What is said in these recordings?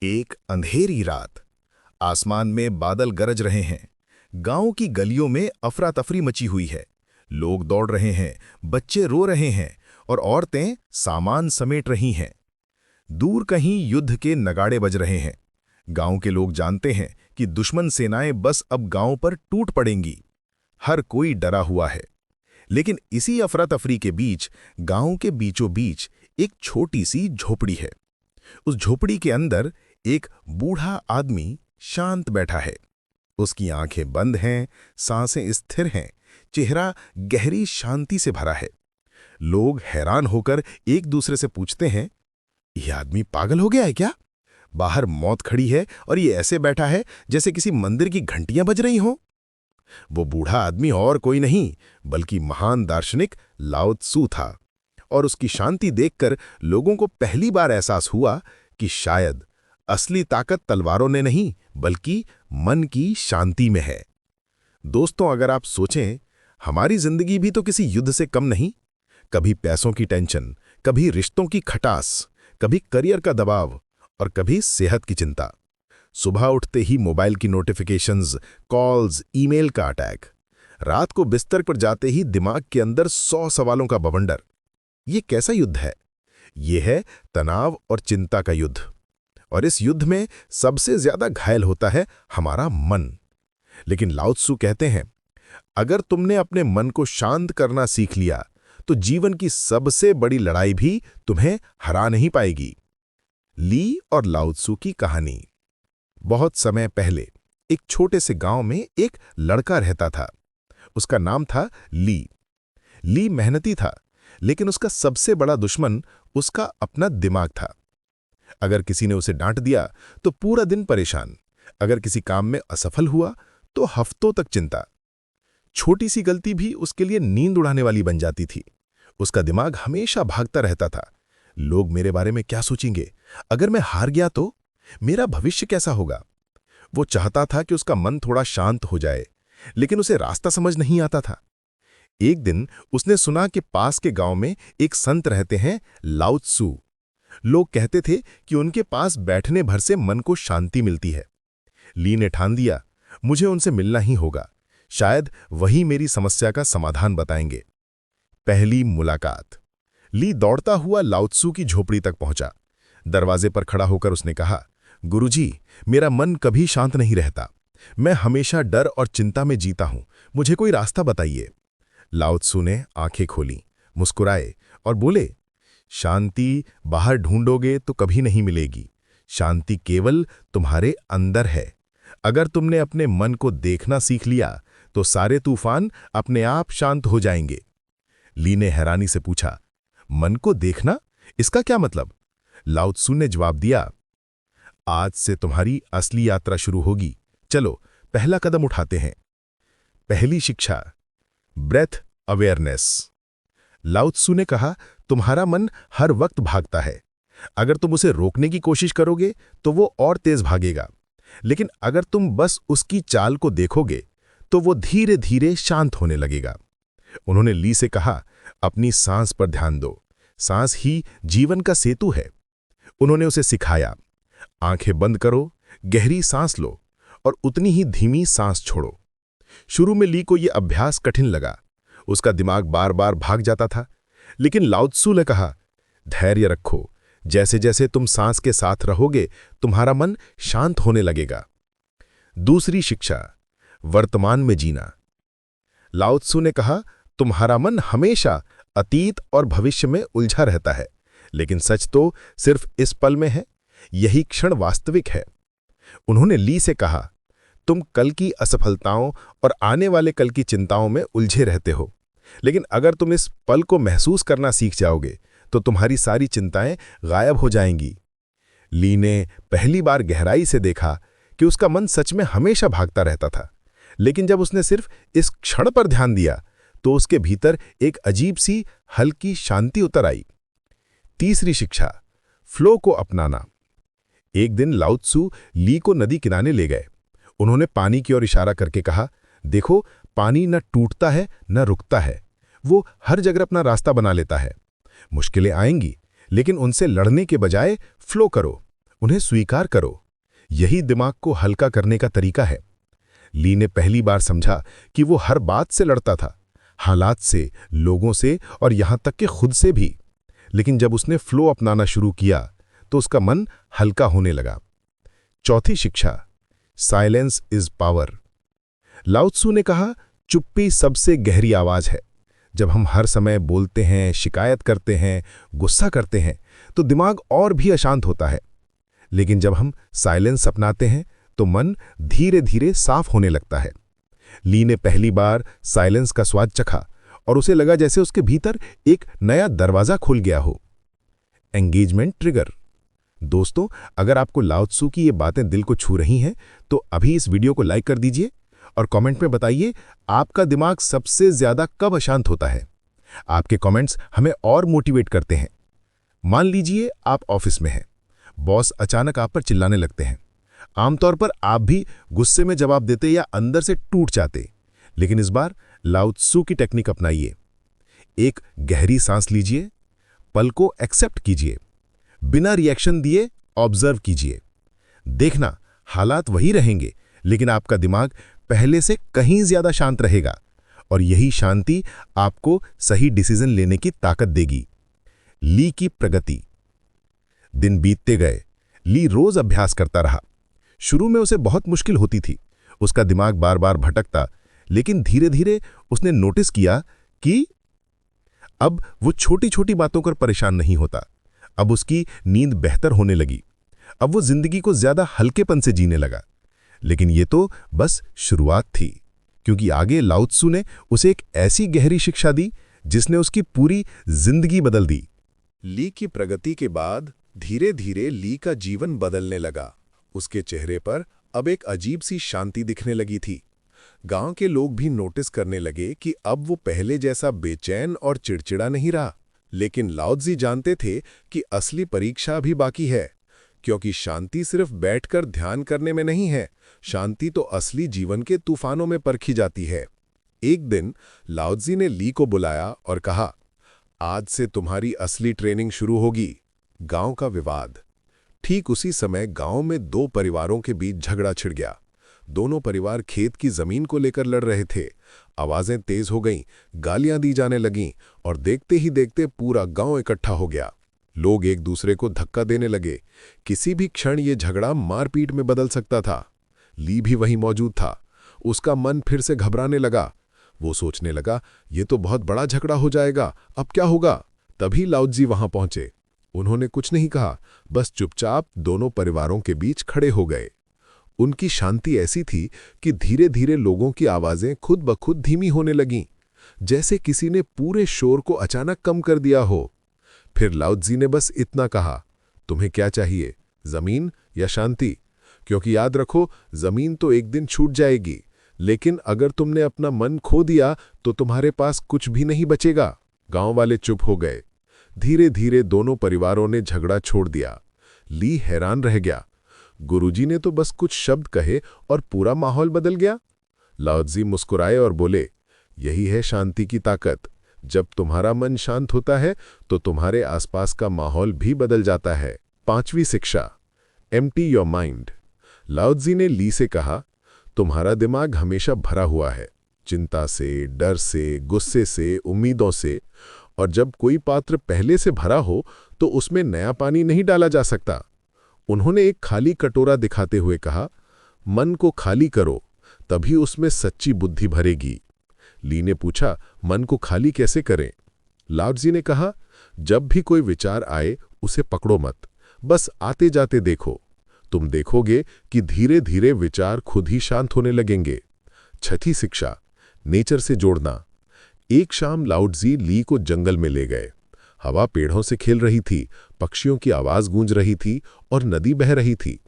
एक अंधेरी रात। आसमान में बादल गरज रहे हैं। गांव की गलियों में अफरा तफरी मची हुई है। लोग दौड़ रहे हैं, बच्चे रो रहे हैं और औरतें सामान समेट रही हैं। दूर कहीं युद्ध के नगाड़े बज रहे हैं। गांव के लोग जानते हैं कि दुश्मन सेनाएं बस अब गांव पर टूट पड़ेंगी। हर कोई डरा हुआ है। लेकिन इसी अफरा तफरी के बीच गांव के बीचों बीच एक छोटी सी झोपड़ी है। उस झोपड़ी के अंदर एक बूढ़ा आदमी शांत बैठा है। उसकी आंखें बंद हैं, सांसें स्थिर हैं, चेहरा गहरी शांति से भरा है। लोग हैरान होकर एक दूसरे से पूछते हैं, यह आदमी पागल हो गया है क्या? बाहर मौत खड़ी है और ये ऐसे बैठा है जैसे किसी मंदिर की घंटियां बज रही हों। वो बूढ़ा आदमी और कोई नहीं बल्कि महान दार्शनिक लाओ त्सू था। और उसकी शांति देखकर लोगों को पहली बार एहसास हुआ कि शायद असली ताकत तलवारों ने नहीं बल्कि मन की शांति में है। दोस्तों, अगर आप सोचें, हमारी जिंदगी भी तो किसी युद्ध से कम नहीं। कभी पैसों की टेंशन, कभी रिश्तों की खटास, कभी करियर का दबाव और कभी सेहत की चिंता। सुबह उठते ही मोबाइल की नोटिफिकेशंस, कॉल्स, ईमेल का अटैक। रात को बिस्तर पर जाते ही दिमाग के अंदर 100 सवालों का बवंडर। ये कैसा युद्ध है? ये है तनाव और चिंता का युद्ध। और इस युद्ध में सबसे ज्यादा घायल होता है हमारा मन। लेकिन लाओ त्सू कहते हैं, अगर तुमने अपने मन को शांत करना सीख लिया तो जीवन की सबसे बड़ी लड़ाई भी तुम्हें हरा नहीं पाएगी। ली और लाओ त्सू की कहानी। बहुत समय पहले एक छोटे से गांव में एक लड़का रहता था। उसका नाम था ली। ली मेहनती था, लेकिन उसका सबसे बड़ा दुश्मन उसका अपना दिमाग था। अगर किसी ने उसे डांट दिया तो पूरा दिन परेशान। अगर किसी काम में असफल हुआ तो हफ्तों तक चिंता। छोटी सी गलती भी उसके लिए नींद उड़ाने वाली बन जाती थी। उसका दिमाग हमेशा भागता रहता था। लोग मेरे बारे में क्या सोचेंगे? अगर मैं हार गया तो मेरा भविष्य कैसा होगा? वो चाहता था कि उसका मन थोड़ा शांत हो जाए, लेकिन उसे रास्ता समझ नहीं आता था। एक दिन उसने सुना कि पास के गांव में एक संत रहते हैं, लाओ त्सू। लोग कहते थे कि उनके पास बैठने भर से मन को शांति मिलती है। ली ने ठान दिया, मुझे उनसे मिलना ही होगा। शायद वही मेरी समस्या का समाधान बताएंगे। पहली मुलाकात। ली दौड़ता हुआ लाओ त्सू की झोपड़ी तक पहुंचा। दरवाजे पर खड़ा होकर उसने कहा, गुरुजी, मेरा मन कभी शांत नहीं रहता। मैं हमेशा डर और चिंता में जीता हूं। मुझे कोई रास्ता बताइए। लाओ त्सू ने आंखें खोली, मुस्कुराए और बोले, शांति बाहर ढूंढोगे तो कभी नहीं मिलेगी। शांति केवल तुम्हारे अंदर है। अगर तुमने अपने मन को देखना सीख लिया तो सारे तूफान अपने आप शांत हो जाएंगे। ली ने हैरानी से पूछा, मन को देखना? इसका क्या मतलब? लाओ त्सू ने जवाब दिया, आज से तुम्हारी असली यात्रा शुरू होगी। चलो पहला कदम उठाते हैं। पहली शिक्षा, ब्रेथ अवेयरनेस। लाओ त्सू ने कहा, तुम्हारा मन हर वक्त भागता है। अगर तुम उसे रोकने की कोशिश करोगे तो वो और तेज भागेगा, लेकिन अगर तुम बस उसकी चाल को देखोगे तो वो धीरे धीरे शांत होने लगेगा। उन्होंने ली से कहा, अपनी सांस पर ध्यान दो। सांस ही जीवन का सेतु है। उन्होंने उसे सिखाया, आंखें बंद करो, गहरी सांस लो और उतनी ही धीमी सांस छोड़ो। शुरू में ली को यह अभ्यास कठिन लगा। उसका दिमाग बार बार भाग जाता था। लेकिन लाओ त्सू ने कहा, धैर्य रखो। जैसे जैसे तुम सांस के साथ रहोगे तुम्हारा मन शांत होने लगेगा। दूसरी शिक्षा, वर्तमान में जीना। लाओ त्सू ने कहा, तुम्हारा मन हमेशा अतीत और भविष्य में उलझा रहता है, लेकिन सच तो सिर्फ इस पल में है। यही क्षण वास्तविक है। उन्होंने ली से कहा, तुम कल की असफलताओं और आने वाले कल की चिंताओं में उलझे रहते हो, लेकिन अगर तुम इस पल को महसूस करना सीख जाओगे तो तुम्हारी सारी चिंताएं गायब हो जाएंगी। ली ने पहली बार गहराई से देखा कि उसका मन सच में हमेशा भागता रहता था, लेकिन जब उसने सिर्फ इस क्षण पर ध्यान दिया तो उसके भीतर एक अजीब सी हल्की शांति उतर आई। तीसरी शिक्षा, फ्लो को अपनाना। एक दिन लाओ त्सू ली को नदी किनारे ले गए। उन्होंने पानी की ओर इशारा करके कहा, देखो, पानी न टूटता है न रुकता है। वो हर जगह अपना रास्ता बना लेता है। मुश्किलें आएंगी, लेकिन उनसे लड़ने के बजाय फ्लो करो। उन्हें स्वीकार करो। यही दिमाग को हल्का करने का तरीका है। ली ने पहली बार समझा कि वो हर बात से लड़ता था, हालात से, लोगों से और यहां तक कि खुद से भी। लेकिन जब उसने फ्लो अपनाना शुरू किया तो उसका मन हल्का होने लगा। चौथी शिक्षा, साइलेंस इज पावर। लाओ त्सु ने कहा, चुप्पी सबसे गहरी आवाज है। जब हम हर समय बोलते हैं, शिकायत करते हैं, गुस्सा करते हैं, तो दिमाग और भी अशांत होता है। लेकिन जब हम साइलेंस अपनाते हैं तो मन धीरे धीरे साफ होने लगता है। ली ने पहली बार साइलेंस का स्वाद चखा और उसे लगा जैसे उसके भीतर एक नया दरवाजा खुल गया हो। Engagement trigger. दोस्तों, अगर आपको लाओ त्सु की ये बातें दिल को छू रही हैं तो अभी इस वीडियो को लाइक कर दीजिए और कमेंट में बताइए आपका दिमाग सबसे ज्यादा कब अशांत होता है। आपके कमेंट्स हमें और मोटिवेट करते हैं। मान लीजिए आप ऑफिस में हैं, बॉस अचानक आप पर चिल्लाने लगते हैं। आमतौर पर आप भी गुस्से में जवाब देते या अंदर से टूट जाते, लेकिन इस बार लाओ त्सु की टेक्निक अपनाइए। एक गहरी सांस लीजिए, पल को एक्सेप्ट कीजिए, बिना रिएक्शन दिए ऑब्जर्व कीजिए। देखना, हालात वही रहेंगे लेकिन आपका दिमाग पहले से कहीं ज्यादा शांत रहेगा और यही शांति आपको सही डिसीजन लेने की ताकत देगी। ली की प्रगति। दिन बीतते गए, ली रोज अभ्यास करता रहा। शुरू में उसे बहुत मुश्किल होती थी, उसका दिमाग बार बार भटकता, लेकिन धीरे धीरे उसने नोटिस किया कि अब वो छोटी छोटी बातों पर परेशान नहीं होता। अब उसकी नींद बेहतर होने लगी। अब वो जिंदगी को ज्यादा हल्केपन से जीने लगा। लेकिन ये तो बस शुरुआत थी, क्योंकि आगे लाओ त्सु ने उसे एक ऐसी गहरी शिक्षा दी जिसने उसकी पूरी जिंदगी बदल दी। ली की प्रगति के बाद धीरे धीरे ली का जीवन बदलने लगा। उसके चेहरे पर अब एक अजीब सी शांति दिखने लगी थी। गांव के लोग भी नोटिस करने लगे कि अब वो पहले जैसा बेचैन और चिड़चिड़ा नहीं रहा। लेकिन लाओ त्सु जानते थे कि असली परीक्षा अभी बाकी है, क्योंकि शांति सिर्फ बैठकर ध्यान करने में नहीं है, शांति तो असली जीवन के तूफानों में परखी जाती है। एक दिन लाओ त्सु ने ली को बुलाया और कहा, आज से तुम्हारी असली ट्रेनिंग शुरू होगी। गांव का विवाद। ठीक उसी समय गांव में दो परिवारों के बीच झगड़ा छिड़ गया। दोनों परिवार खेत की जमीन को लेकर लड़ रहे थे। आवाजें तेज हो गईं, गालियां दी जाने लगीं और देखते ही देखते पूरा गांव इकट्ठा हो गया। लोग एक दूसरे को धक्का देने लगे। किसी भी क्षण ये झगड़ा मारपीट में बदल सकता था। ली भी वहीं मौजूद था। उसका मन फिर से घबराने लगा। वो सोचने लगा, ये तो बहुत बड़ा झगड़ा हो जाएगा, अब क्या होगा। तभी लाओ त्सु वहां पहुंचे। उन्होंने कुछ नहीं कहा, बस चुपचाप दोनों परिवारों के बीच खड़े हो गए। उनकी शांति ऐसी थी कि धीरे धीरे लोगों की आवाजें खुद ब खुद धीमी होने लगीं, जैसे किसी ने पूरे शोर को अचानक कम कर दिया हो। फिर लाओ त्सु ने बस इतना कहा, तुम्हें क्या चाहिए, जमीन या शांति? क्योंकि याद रखो, जमीन तो एक दिन छूट जाएगी, लेकिन अगर तुमने अपना मन खो दिया तो तुम्हारे पास कुछ भी नहीं बचेगा। गांव वाले चुप हो गए। धीरे धीरे दोनों परिवारों ने झगड़ा छोड़ दिया। ली हैरान रह गया। गुरुजी ने तो बस कुछ शब्द कहे और पूरा माहौल बदल गया। लाओ त्सु मुस्कुराए और बोले, यही है शांति की ताकत। जब तुम्हारा मन शांत होता है तो तुम्हारे आसपास का माहौल भी बदल जाता है। पांचवी शिक्षा, एम्प्टी योर माइंड। लाओ त्सु ने ली से कहा, तुम्हारा दिमाग हमेशा भरा हुआ है, चिंता से, डर से, गुस्से से, उम्मीदों से, और जब कोई पात्र पहले से भरा हो तो उसमें नया पानी नहीं डाला जा सकता। उन्होंने एक खाली कटोरा दिखाते हुए कहा, मन को खाली करो, तभी उसमें सच्ची बुद्धि भरेगी। ली ने पूछा, मन को खाली कैसे करें? लाओ त्सु ने कहा, जब भी कोई विचार आए उसे पकड़ो मत, बस आते जाते देखो। तुम देखोगे कि धीरे धीरे विचार खुद ही शांत होने लगेंगे। छठी शिक्षा, नेचर से जोड़ना। एक शाम लाओ त्सु ली को जंगल में ले गए। हवा पेड़ों से खेल रही थी, पक्षियों की आवाज गूंज रही थी और नदी बह रही थी।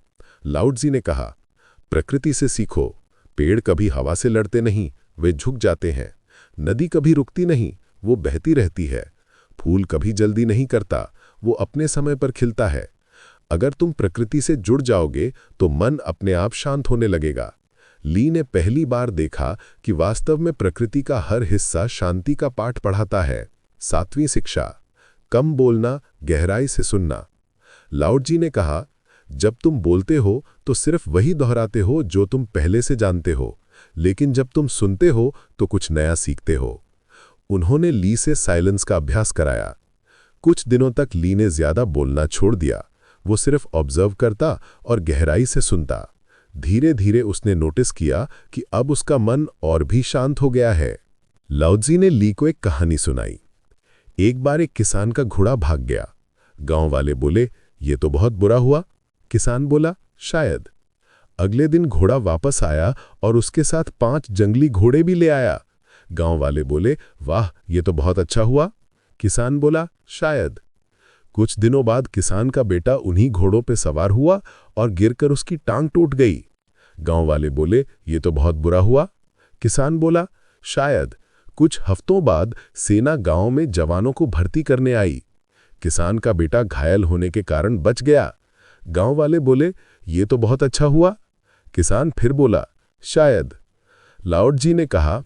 लाओ त्सु ने कहा, प्रकृति से सीखो। पेड़ कभी हवा से लड़ते नहीं, वे झुक जाते हैं। नदी कभी रुकती नहीं, वो बहती रहती है। फूल कभी जल्दी नहीं करता, वो अपने समय पर खिलता है। अगर तुम प्रकृति से जुड़ जाओगे तो मन अपने आप शांत होने लगेगा। ली ने पहली बार देखा कि वास्तव में प्रकृति का हर हिस्सा शांति का पाठ पढ़ाता है। सातवीं शिक्षा, कम बोलना, गहराई से सुनना। लाओ त्सु ने कहा, जब तुम बोलते हो तो सिर्फ वही दोहराते हो जो तुम पहले से जानते हो, लेकिन जब तुम सुनते हो तो कुछ नया सीखते हो। उन्होंने ली से साइलेंस का अभ्यास कराया। कुछ दिनों तक ली ने ज्यादा बोलना छोड़ दिया। वो सिर्फ ऑब्जर्व करता और गहराई से सुनता। धीरे धीरे उसने नोटिस किया कि अब उसका मन और भी शांत हो गया है। लाओत्ज़ी ने ली को एक कहानी सुनाई। एक बार एक किसान का घोड़ा भाग गया। गांव वाले बोले, ये तो बहुत बुरा हुआ। किसान बोला, शायद। अगले दिन घोड़ा वापस आया और उसके साथ 5 जंगली घोड़े भी ले आया। गांव वाले बोले, वाह, ये तो बहुत अच्छा हुआ। किसान बोला, शायद। कुछ दिनों बाद किसान का बेटा उन्हीं घोड़ों पे सवार हुआ और गिरकर उसकी टांग टूट गई। गांव वाले बोले, ये तो बहुत बुरा हुआ। किसान बोला, शायद। कुछ हफ्तों बाद सेना गांव में जवानों को भर्ती करने आई। किसान का बेटा घायल होने के कारण बच गया। गांव वाले बोले, ये तो बहुत अच्छा हुआ। किसान फिर बोला, शायद। लाओत्ज़ी ने कहा,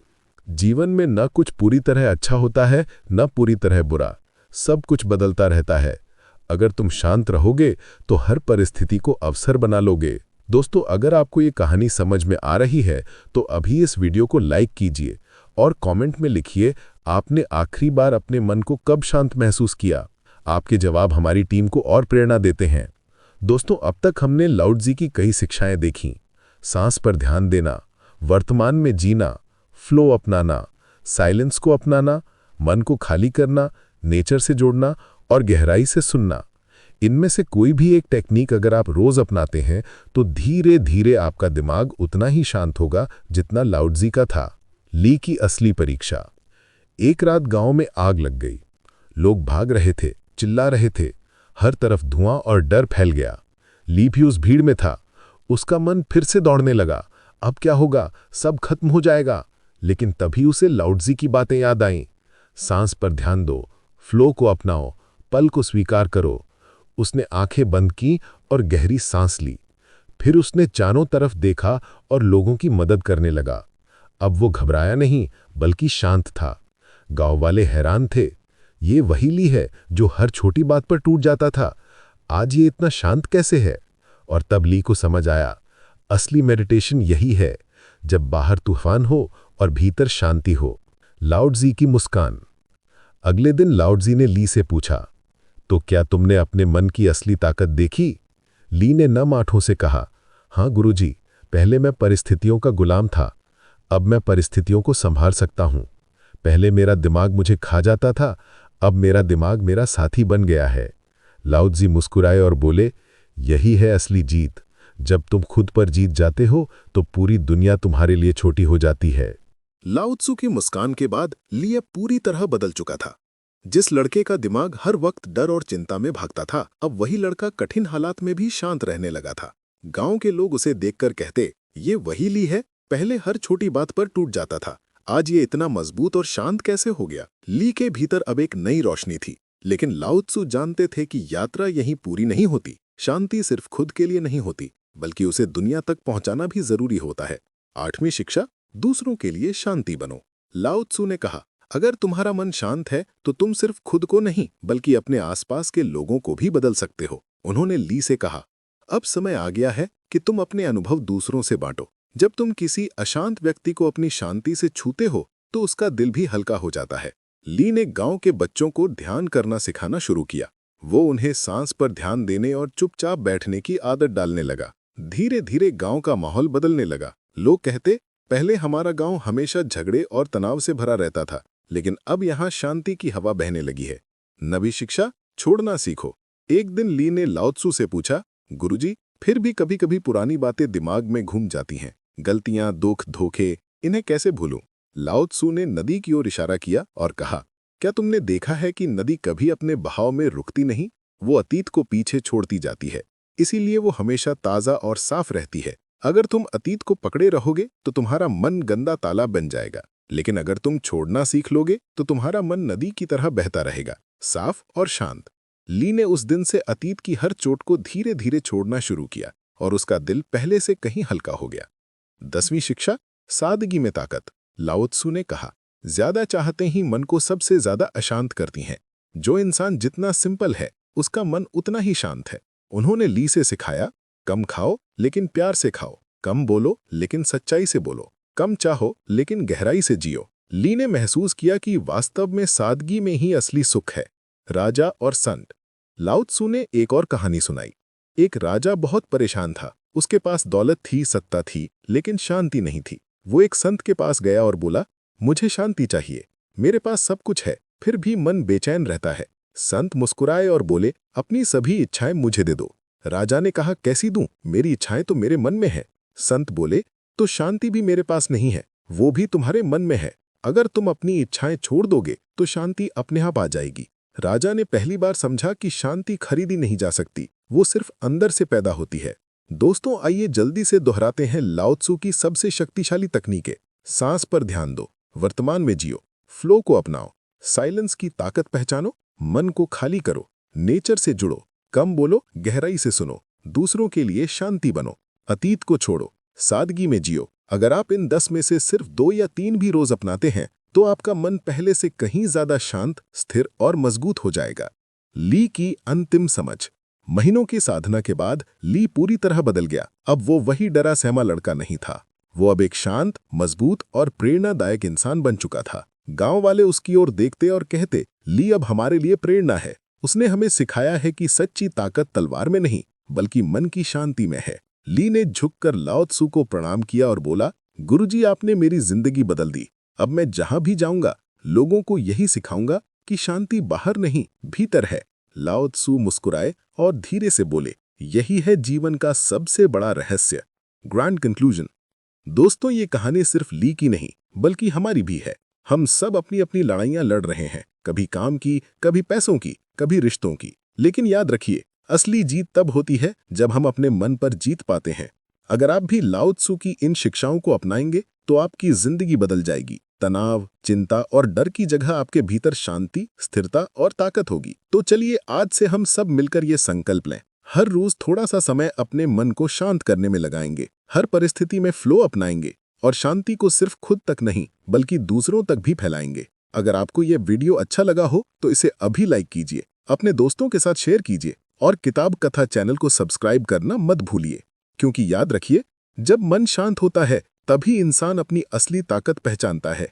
जीवन में न कुछ पूरी तरह अच्छा होता है, न पूरी तरह बुरा। सब कुछ बदलता रहता है। अगर तुम शांत रहोगे तो हर परिस्थिति को अवसर बना लोगे। दोस्तों, अगर आपको ये कहानी समझ में आ रही है तो अभी इस वीडियो को लाइक कीजिए और कमेंट में लिखिए, आपने आखिरी बार अपने मन को कब शांत महसूस किया। आपके जवाब हमारी टीम को और प्रेरणा देते हैं। दोस्तों, अब तक हमने लाओत्ज़ी की कई शिक्षाएं देखी। सांस पर ध्यान देना, वर्तमान में जीना, फ्लो अपनाना, साइलेंस को अपनाना, मन को खाली करना, नेचर से जोड़ना और गहराई से सुनना। इनमें से कोई भी एक टेक्निक अगर आप रोज अपनाते हैं तो धीरे धीरे आपका दिमाग उतना ही शांत होगा जितना लाओत्ज़ी का था। ली की असली परीक्षा। एक रात गांव में आग लग गई। लोग भाग रहे थे, चिल्ला रहे थे। हर तरफ धुआं और डर फैल गया। ली भी उस भीड़ में था। उसका मन फिर से दौड़ने लगा। अब क्या होगा, सब खत्म हो जाएगा। लेकिन तभी उसे लाओत्ज़ी की बातें याद आईं। सांस पर ध्यान दो, फ्लो को अपनाओ, पल को स्वीकार करो। उसने आंखें बंद की और गहरी सांस ली। फिर उसने चारों तरफ देखा और लोगों की मदद करने लगा। अब वो घबराया नहीं, बल्कि शांत था। गांव वाले हैरान थे। ये वही ली है जो हर छोटी बात पर टूट जाता था। आज ये इतना शांत कैसे है? और तब ली को समझ आया, असली मेडिटेशन यही है, जब बाहर तूफान हो और भीतर शांति हो। लाओत्ज़ी की मुस्कान। अगले दिन लाओत्ज़ी ने ली से पूछा, तो क्या तुमने अपने मन की असली ताकत देखी? ली ने नम आंखों से कहा, हाँ गुरुजी, पहले मैं परिस्थितियों का गुलाम था। अब मैं परिस्थितियों को संभाल सकता हूं। पहले मेरा दिमाग मुझे खा जाता था, अब मेरा दिमाग मेरा साथी बन गया है। लाओत्ज़ी मुस्कुराए और बोले, यही है असली जीत। जब तुम खुद पर जीत जाते हो तो पूरी दुनिया तुम्हारे लिए छोटी हो जाती है। लाओत्ज़ू की मुस्कान के बाद ली अब पूरी तरह बदल चुका था। जिस लड़के का दिमाग हर वक्त डर और चिंता में भागता था, अब वही लड़का कठिन हालात में भी शांत रहने लगा था। गांव के लोग उसे देखकर कहते, ये वही ली है, पहले हर छोटी बात पर टूट जाता था, आज ये इतना मजबूत और शांत कैसे हो गया। ली के भीतर अब एक नई रोशनी थी। लेकिन लाओत्ज़ू जानते थे कि यात्रा यहीं पूरी नहीं होती। शांति सिर्फ खुद के लिए नहीं होती, बल्कि उसे दुनिया तक पहुंचाना भी जरूरी होता है। 8वीं शिक्षा, दूसरों के लिए शांति बनो। लाओत्ज़ू ने कहा, अगर तुम्हारा मन शांत है तो तुम सिर्फ खुद को नहीं बल्कि अपने आसपास के लोगों को भी बदल सकते हो। उन्होंने ली से कहा, अब समय आ गया है कि तुम अपने अनुभव दूसरों से बांटो। जब तुम किसी अशांत व्यक्ति को अपनी शांति से छूते हो तो उसका दिल भी हल्का हो जाता है। ली ने गांव के बच्चों को ध्यान करना सिखाना शुरू किया। वो उन्हें सांस पर ध्यान देने और चुपचाप बैठने की आदत डालने लगा। धीरे धीरे गांव का माहौल बदलने लगा। लोग कहते, पहले हमारा गांव हमेशा झगड़े और तनाव से भरा रहता था, लेकिन अब यहाँ शांति की हवा बहने लगी है। 9वीं शिक्षा, छोड़ना सीखो। एक दिन ली ने लाओत्ज़ू से पूछा, गुरुजी, फिर भी कभी कभी पुरानी बातें दिमाग में घूम जाती हैं। गलतियां, दुख, धोखे, इन्हें कैसे भूलूं? लाओत्ज़ू ने नदी की ओर इशारा किया और कहा, क्या तुमने देखा है कि नदी कभी अपने बहाव में रुकती नहीं? वो अतीत को पीछे छोड़ती जाती है, इसीलिए वो हमेशा ताज़ा और साफ रहती है। अगर तुम अतीत को पकड़े रहोगे तो तुम्हारा मन गंदा तालाब बन जाएगा, लेकिन अगर तुम छोड़ना सीख लोगे तो तुम्हारा मन नदी की तरह बहता रहेगा, साफ और शांत। ली ने उस दिन से अतीत की हर चोट को धीरे धीरे छोड़ना शुरू किया और उसका दिल पहले से कहीं हल्का हो गया। 10वीं शिक्षा, सादगी में ताकत। लाओत्ज़ू ने कहा, ज्यादा चाहते ही मन को सबसे ज्यादा अशांत करती हैं। जो इंसान जितना सिंपल है उसका मन उतना ही शांत है। उन्होंने ली से सिखाया, कम खाओ लेकिन प्यार से खाओ, कम बोलो लेकिन सच्चाई से बोलो, कम चाहो लेकिन गहराई से जियो। ली ने महसूस किया कि वास्तव में सादगी में ही असली सुख है। राजा और संत। लाओ त्सु ने एक और कहानी सुनाई। एक राजा बहुत परेशान था। उसके पास दौलत थी, सत्ता थी, लेकिन शांति नहीं थी। वो एक संत के पास गया और बोला, मुझे शांति चाहिए, मेरे पास सब कुछ है, फिर भी मन बेचैन रहता है। संत मुस्कुराए और बोले, अपनी सभी इच्छाएं मुझे दे दो। राजा ने कहा, कैसी दूं? मेरी इच्छाएं तो मेरे मन में है। संत बोले, तो शांति भी मेरे पास नहीं है, वो भी तुम्हारे मन में है। अगर तुम अपनी इच्छाएं छोड़ दोगे तो शांति अपने आप आ जाएगी। राजा ने पहली बार समझा कि शांति खरीदी नहीं जा सकती, वो सिर्फ अंदर से पैदा होती है। दोस्तों, आइए जल्दी से दोहराते हैं लाओ त्सु की सबसे शक्तिशाली तकनीकें। सांस पर ध्यान दो, वर्तमान में जियो, फ्लो को अपनाओ, साइलेंस की ताकत पहचानो, मन को खाली करो, नेचर से जुड़ो, कम बोलो, गहराई से सुनो, दूसरों के लिए शांति बनो, अतीत को छोड़ो, सादगी में जियो। अगर आप इन 10 में से सिर्फ 2 या 3 भी रोज अपनाते हैं तो आपका मन पहले से कहीं ज्यादा शांत, स्थिर और मजबूत हो जाएगा। ली की अंतिम समझ। महीनों की साधना के बाद ली पूरी तरह बदल गया। अब वो वही डरा सहमा लड़का नहीं था। वो अब एक शांत, मजबूत और प्रेरणादायक इंसान बन चुका था। गांव वाले उसकी ओर देखते और कहते, ली अब हमारे लिए प्रेरणा है। उसने हमें सिखाया है कि सच्ची ताकत तलवार में नहीं बल्कि मन की शांति में है। ली ने झुककर लाओ त्सु को प्रणाम किया और बोला, गुरुजी, आपने मेरी जिंदगी बदल दी। अब मैं जहां भी जाऊंगा लोगों को यही सिखाऊंगा कि शांति बाहर नहीं, भीतर है। लाओ त्सु मुस्कुराए और धीरे से बोले, यही है जीवन का सबसे बड़ा रहस्य। Grand conclusion. दोस्तों, ये कहानी सिर्फ ली की नहीं बल्कि हमारी भी है। हम सब अपनी अपनी लड़ाइयां लड़ रहे हैं, कभी काम की, कभी पैसों की, कभी रिश्तों की। लेकिन याद रखिए, असली जीत तब होती है जब हम अपने मन पर जीत पाते हैं। अगर आप भी लाओ त्सु की इन शिक्षाओं को अपनाएंगे तो आपकी जिंदगी बदल जाएगी। तनाव, चिंता और डर की जगह आपके भीतर शांति, स्थिरता और ताकत होगी। तो चलिए आज से हम सब मिलकर ये संकल्प लें, हर रोज थोड़ा सा समय अपने मन को शांत करने में लगाएंगे, हर परिस्थिति में फ्लो अपनाएंगे और शांति को सिर्फ खुद तक नहीं बल्कि दूसरों तक भी फैलाएंगे। अगर आपको ये वीडियो अच्छा लगा हो तो इसे अभी लाइक कीजिए, अपने दोस्तों के साथ शेयर कीजिए और किताब कथा चैनल को सब्सक्राइब करना मत भूलिए। क्योंकि याद रखिए, जब मन शांत होता है तभी इंसान अपनी असली ताकत पहचानता है।